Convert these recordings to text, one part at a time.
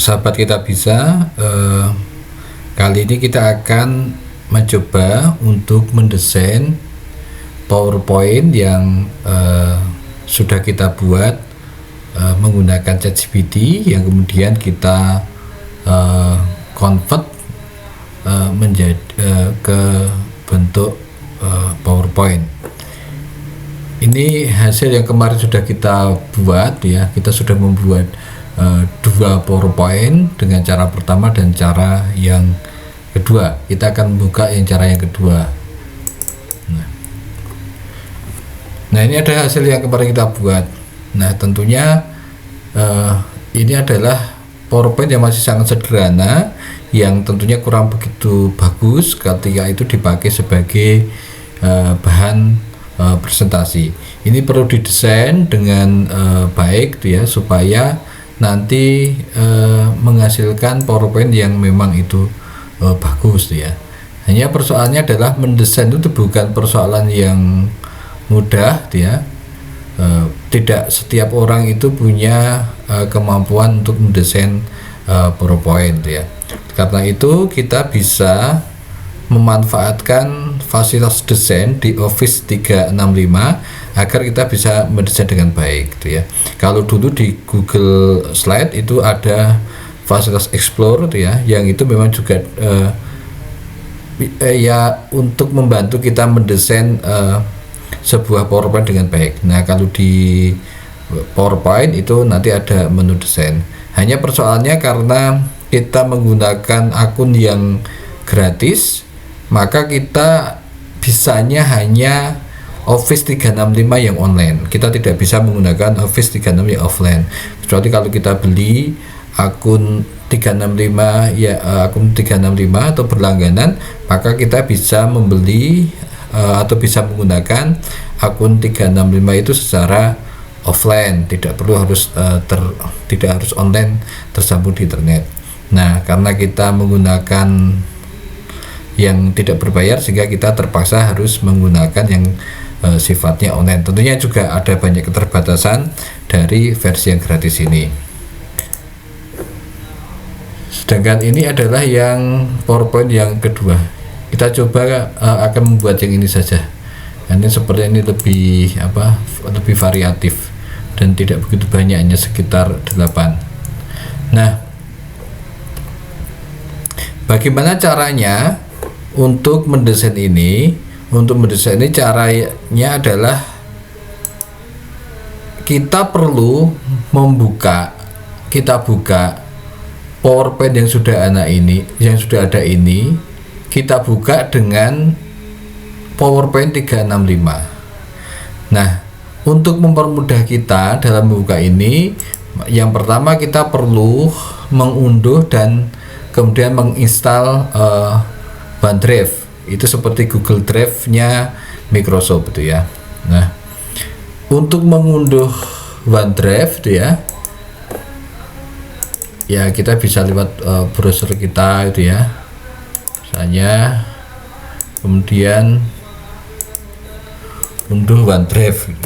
sahabat kita bisa, kali ini kita akan mencoba untuk mendesain PowerPoint yang sudah kita buat menggunakan ChatGPT, yang kemudian kita convert menjadi ke bentuk PowerPoint. Ini hasil yang kemarin sudah kita buat ya. Kita sudah membuat dua PowerPoint dengan cara pertama dan cara yang kedua. Kita akan membuka yang cara yang kedua. Nah, ini ada hasil yang kemarin kita buat. Nah, tentunya ini adalah PowerPoint yang masih sangat sederhana, yang tentunya kurang begitu bagus ketika itu dipakai sebagai bahan presentasi. Ini perlu didesain dengan baik gitu ya, supaya nanti menghasilkan PowerPoint yang memang itu bagus gitu ya. Hanya persoalannya adalah mendesain itu bukan persoalan yang mudah gitu ya. Tidak setiap orang itu punya kemampuan untuk mendesain PowerPoint gitu ya. Karena itu kita bisa memanfaatkan fasilitas desain di Office 365 agar kita bisa mendesain dengan baik gitu ya. Kalau dulu di Google Slide itu ada fasilitas Explore gitu ya, yang itu memang juga ya untuk membantu kita mendesain sebuah PowerPoint dengan baik. Nah, kalau di PowerPoint itu nanti ada menu desain. Hanya persoalannya karena kita menggunakan akun yang gratis, maka kita bisanya hanya Office 365 yang online. Kita tidak bisa menggunakan Office 365 yang offline. Kecuali kalau kita beli akun 365 ya, akun 365 atau berlangganan, maka kita bisa membeli atau bisa menggunakan akun 365 itu secara offline, tidak perlu harus tidak harus online tersambung di internet. Nah, karena kita menggunakan yang tidak berbayar, sehingga kita terpaksa harus menggunakan yang sifatnya online. Tentunya juga ada banyak keterbatasan dari versi yang gratis ini. Sedangkan ini adalah yang PowerPoint yang kedua. Kita coba akan membuat yang ini saja. Ini seperti ini lebih variatif dan tidak begitu banyak, hanya sekitar 8. Nah, bagaimana caranya untuk mendesain ini? Untuk mendesain ini caranya adalah kita perlu kita buka PowerPoint yang sudah ada ini, kita buka dengan PowerPoint 365. Nah, untuk mempermudah kita dalam membuka ini, yang pertama kita perlu mengunduh dan kemudian menginstal OneDrive. Itu seperti Google Drive-nya Microsoft itu ya. Nah, untuk mengunduh OneDrive itu ya kita bisa lewat browser kita itu ya. Misalnya kemudian unduh OneDrive.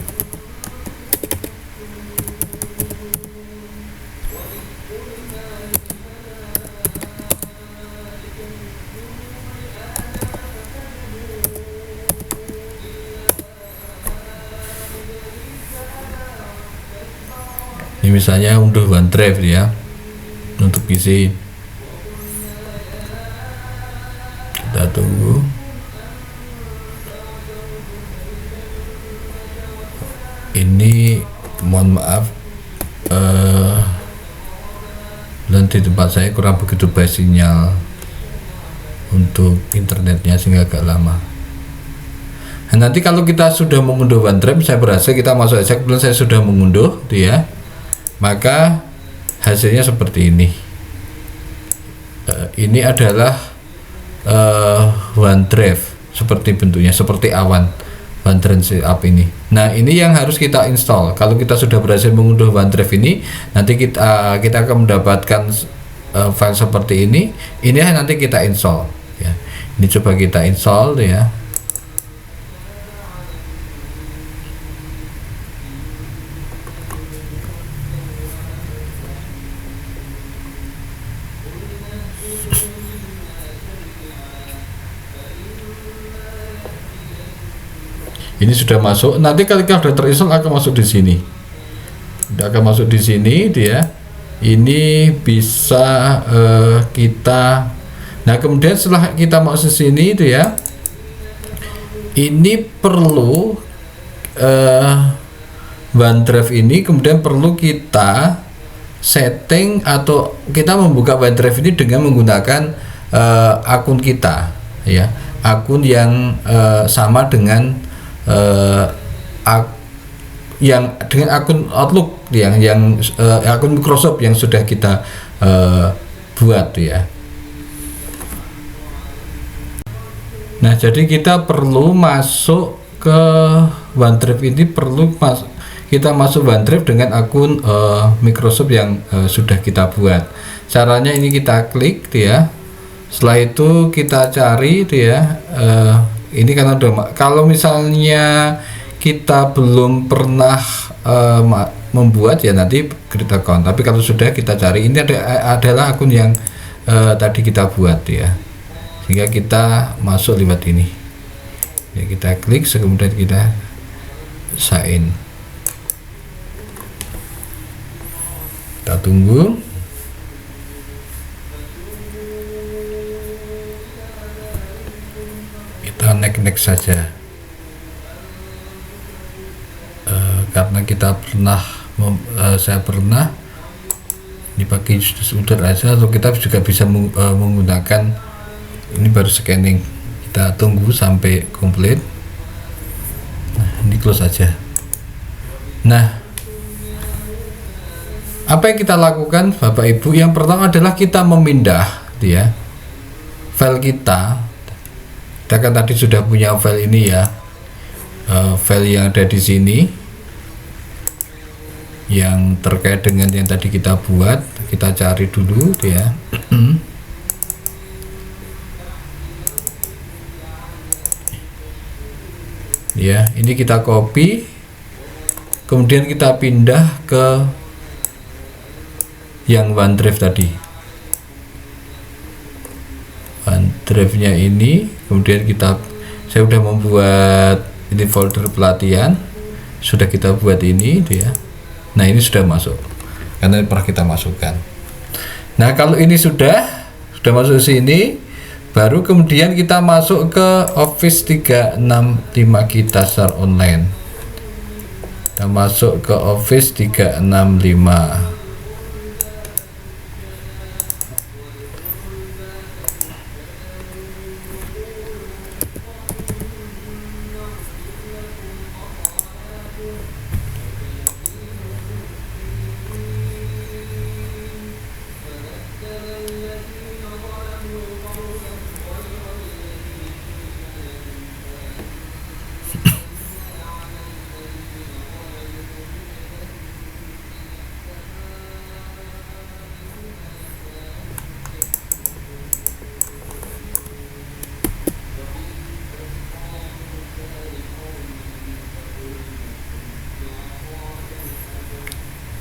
Ini misalnya unduh OneDrive ya untuk PC. Kita tunggu. Ini mohon maaf, dan di tempat saya kurang begitu baik sinyal untuk internetnya, sehingga agak lama. Nah, nanti kalau kita sudah mengunduh OneDrive, saya berhasil, kita masuk aja, kemudian saya sudah mengunduh itu ya, maka hasilnya seperti ini. Ini adalah OneDrive, seperti bentuknya seperti awan OneDrive app ini. Nah, ini yang harus kita install. Kalau kita sudah berhasil mengunduh OneDrive ini, nanti kita akan mendapatkan file seperti ini. Ini nanti kita install ya. Ini coba kita install ya. Ini sudah masuk. Nanti ketika sudah terinstall akan masuk di sini. Akan masuk di sini dia. Ini bisa kita. Nah, kemudian setelah kita masuk ke sini itu ya. Ini perlu OneDrive ini kemudian perlu kita setting atau kita membuka OneDrive ini dengan menggunakan akun kita ya, akun yang sama dengan yang dengan akun Outlook yang akun Microsoft yang sudah kita buat ya. Nah, jadi kita perlu masuk ke OneDrive ini, perlu kita masuk OneDrive dengan akun Microsoft yang sudah kita buat. Caranya ini kita klik ya. Setelah itu kita cari ya. Ini karena kalau misalnya kita belum pernah membuat ya nanti create account. Tapi kalau sudah kita cari, ini adalah akun yang tadi kita buat ya. Sehingga kita masuk lewat ini. Ya, kita klik, kemudian kita sign. Kita tunggu. Kita next saja. Karena kita pernah saya pernah dipakai sudah aja, atau kita juga bisa menggunakan ini baru scanning. Kita tunggu sampai komplit. Nah, ini close saja. Nah, apa yang kita lakukan Bapak Ibu? Yang pertama adalah kita memindah ya file kita. Kita kan tadi sudah punya file ini ya, file yang ada di sini yang terkait dengan yang tadi kita buat. Kita cari dulu ya. Ya, ini kita copy, kemudian kita pindah ke yang OneDrive tadi. OneDrive-nya ini, kemudian saya sudah membuat ini folder pelatihan, sudah kita buat ini dia. Nah, ini sudah masuk karena pernah kita masukkan. Nah, kalau ini sudah masuk sini, baru kemudian kita masuk ke Office 365 kita secara online. Kita masuk ke Office 365.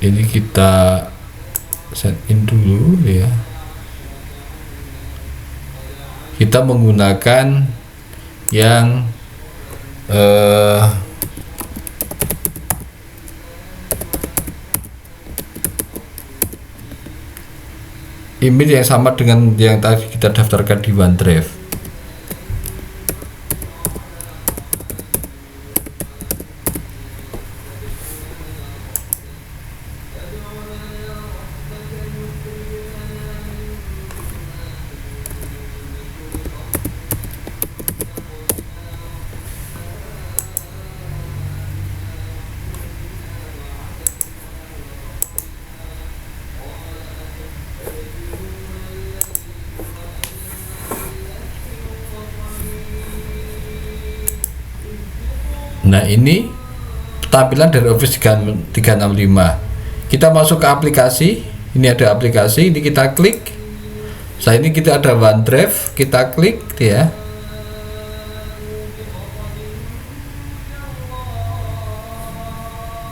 Ini kita set in dulu ya. Kita menggunakan yang email yang sama dengan yang tadi kita daftarkan di OneDrive. Nah, ini tampilan dari Office 365. Kita masuk ke aplikasi. Ini ada aplikasi, ini kita klik. Saat ini kita ada OneDrive, kita klik ya.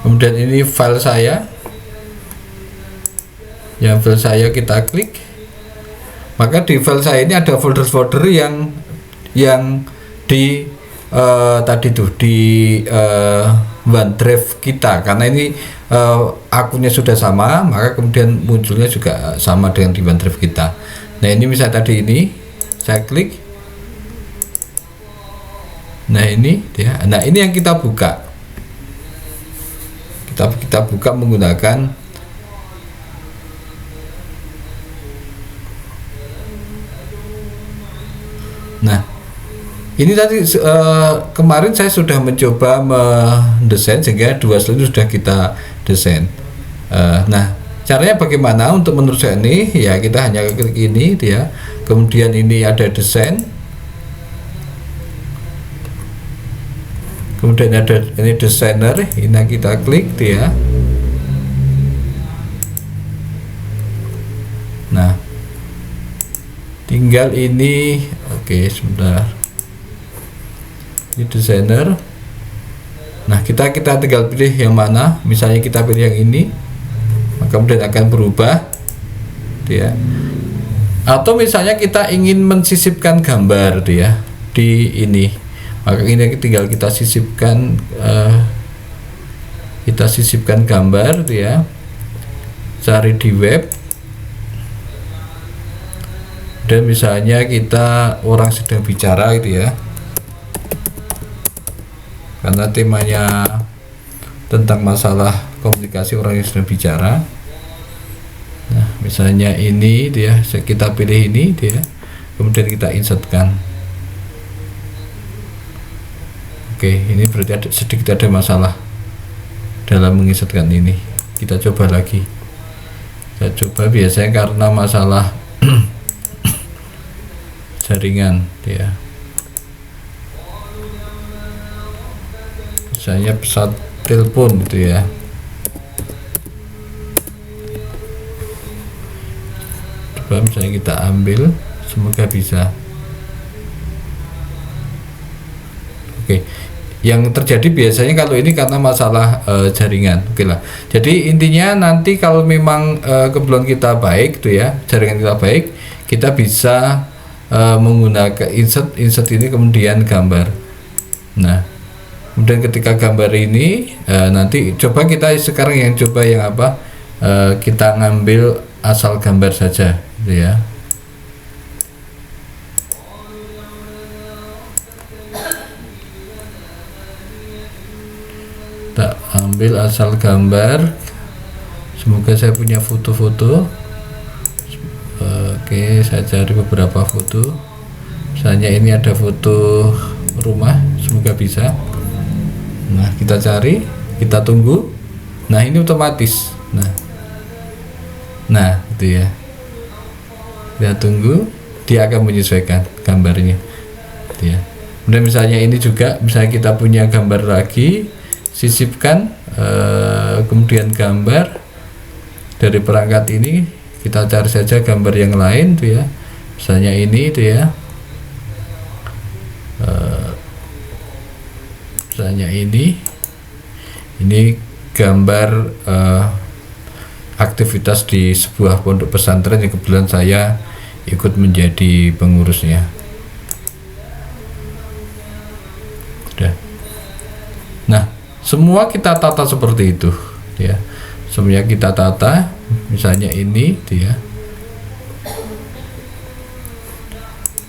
Kemudian ini file saya. Yang file saya kita klik. Maka di file saya ini ada folder-folder yang di tadi tuh di OneDrive kita, karena ini akunnya sudah sama, maka kemudian munculnya juga sama dengan di OneDrive kita. Nah ini misalnya tadi ini saya klik, nah ini dia, nah ini yang kita buka, kita buka menggunakan ini tadi kemarin saya sudah mencoba mendesain sehingga dua slide itu sudah kita desain. Nah caranya bagaimana untuk meneruskan ini? Ya kita hanya klik ini dia, kemudian ini ada desain, kemudian ada ini desainer, ini kita klik dia. Nah tinggal ini, oke sebentar, ini desainer. Nah kita tinggal pilih yang mana, misalnya kita pilih yang ini, maka kemudian akan berubah dia. Atau misalnya kita ingin mensisipkan gambar dia di ini, maka ini tinggal kita sisipkan, gambar dia, cari di web, dan misalnya kita orang sedang bicara gitu ya, karena temanya tentang masalah komunikasi orang yang sedang bicara. Nah misalnya ini dia, kita pilih ini dia, kemudian kita insertkan. Oke, ini berarti sedikit ada masalah dalam menginsertkan ini. Kita coba lagi, kita coba, biasanya karena masalah jaringan ya, misalnya pesawat telepon gitu ya. Coba misalnya kita ambil, semoga bisa. Oke, yang terjadi biasanya kalau ini karena masalah jaringan. Oke lah, jadi intinya nanti kalau memang kebetulan kita baik tuh ya, jaringan kita baik, kita bisa menggunakan insert ini kemudian gambar. Nah kemudian ketika gambar ini nanti coba kita sekarang yang coba yang apa, kita ngambil asal gambar saja gitu ya. Kita ambil asal gambar, semoga saya punya foto-foto. Oke, saya cari beberapa foto, misalnya ini ada foto rumah, semoga bisa. Nah kita cari, kita tunggu. Nah ini otomatis. Nah itu ya, kita tunggu, dia akan menyesuaikan gambarnya gitu ya. Kemudian misalnya ini juga, misalnya kita punya gambar lagi, sisipkan, kemudian gambar dari perangkat ini, kita cari saja gambar yang lain tuh ya, misalnya ini tuh ya, misalnya ini gambar aktivitas di sebuah pondok pesantren yang kebetulan saya ikut menjadi pengurusnya. Sudah. Nah semua kita tata seperti itu ya, semuanya kita tata. Misalnya ini dia,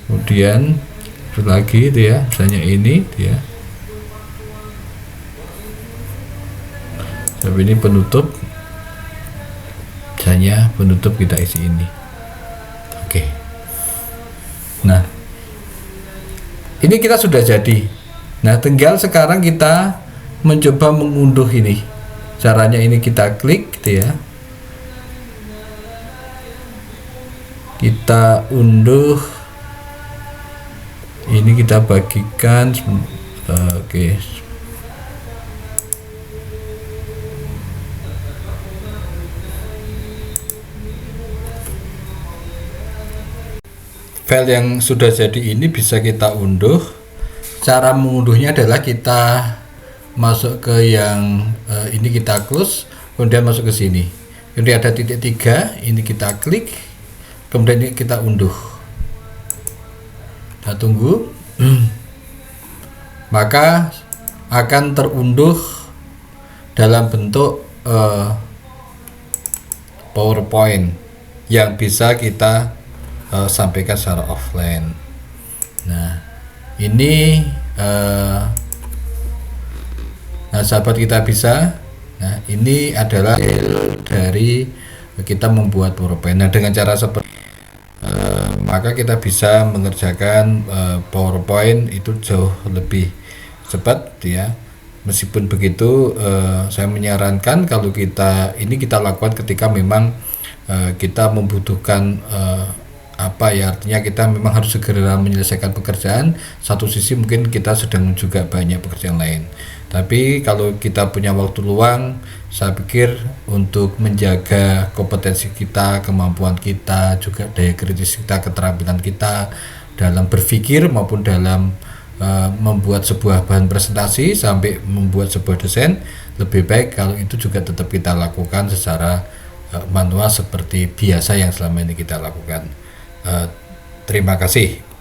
kemudian lagi dia, misalnya ini dia, tapi ini penutup, misalnya penutup kita isi ini. Oke, nah ini kita sudah jadi. Nah tinggal sekarang kita mencoba mengunduh ini. Caranya ini kita klik gitu ya, kita unduh ini, kita bagikan. Oke, file yang sudah jadi ini bisa kita unduh. Cara mengunduhnya adalah kita masuk ke yang ini, kita close, kemudian masuk ke sini, kemudian ada titik 3, ini kita klik, kemudian ini kita unduh. Kita tunggu. maka akan terunduh dalam bentuk PowerPoint yang bisa kita sampaikan secara offline. Nah, ini sahabat kita bisa. Nah, ini adalah dari kita membuat PowerPoint. Nah, dengan cara seperti maka kita bisa mengerjakan PowerPoint itu jauh lebih cepat ya. Meskipun begitu, saya menyarankan kalau kita lakukan ketika memang kita membutuhkan artinya kita memang harus segera menyelesaikan pekerjaan. Satu sisi mungkin kita sedang juga banyak pekerjaan lain, tapi kalau kita punya waktu luang, saya pikir untuk menjaga kompetensi kita, kemampuan kita, juga daya kritis kita, keterampilan kita dalam berpikir maupun dalam membuat sebuah bahan presentasi sampai membuat sebuah desain, lebih baik kalau itu juga tetap kita lakukan secara manual seperti biasa yang selama ini kita lakukan. Terima kasih.